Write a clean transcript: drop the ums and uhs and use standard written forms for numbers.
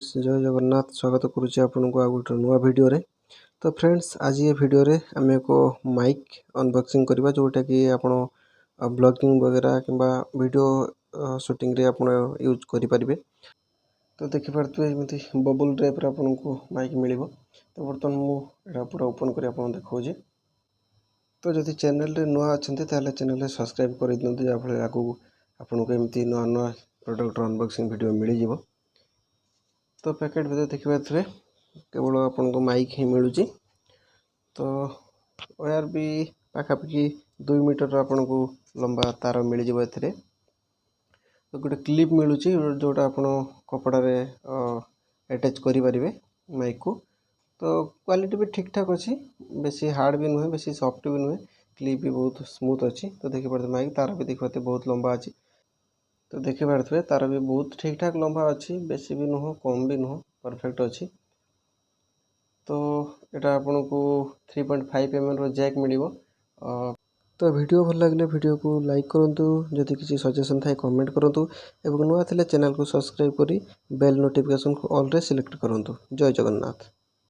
जय जगन्नाथ स्वागत करुच्ची आपन को आ गोटे नुआ वीडियो रे। तो फ्रेंड्स आज ये वीडियो रे आम एक माइक अनबॉक्सिंग करवा जोटा कि आपण ब्लॉगिंग वगैरह किंबा वीडियो शूटिंग रे आपण यूज करि परिबे। तो देखि पारथुए एमती बबल टाइप रे आपन को माइक मिलिबो। तो बर्तमान मु एटा पूरा ओपन करि आपन देखौजे। तो जदि चैनल रे नुआ अछंते ताले चैनल रे सब्सक्राइब करि दिनते जा फले आगु आपन को एमती नुआ नुआ प्रोडक्ट अनबॉक्सिंग वीडियो मिली जिवो। तो पैकेट भीतर देखिए केवल आपन को माइक ही मिलूँ। तो वायर भी पाखापाखि 2 मीटर आपन को लंबा तार मिल जाव। तो गोटे क्लिप मिलूँ जोटा आपन कपड़ा रे अटैच करें माइक को। तो क्वालिटी भी ठीक ठाक अच्छी, बेसी हार्ड भी नुहे बेसी सॉफ्ट भी नुहे, क्लिप भी बहुत स्मूथ अच्छी। तो देखिए पारे माइक तार भी देखते बहुत लंबा अच्छी। तो देखि पारे तार भी बहुत ठीक ठाक लंबा अच्छी, बेसी भी नुह कम भी नुह, परफेक्ट अच्छी। तो यहाँ आपन को 3.5 mm रो जैक मिलिबो। तो वीडियो भल लगे वीडियो को लाइक करूँ, जदि किसी सजेशन थाए कमेंट करूँ, एवं नुआ थे चैनल को सब्सक्राइब करी बेल नोटिफिकेशन को ऑल रे सिलेक्ट करूँ। जय जगन्नाथ।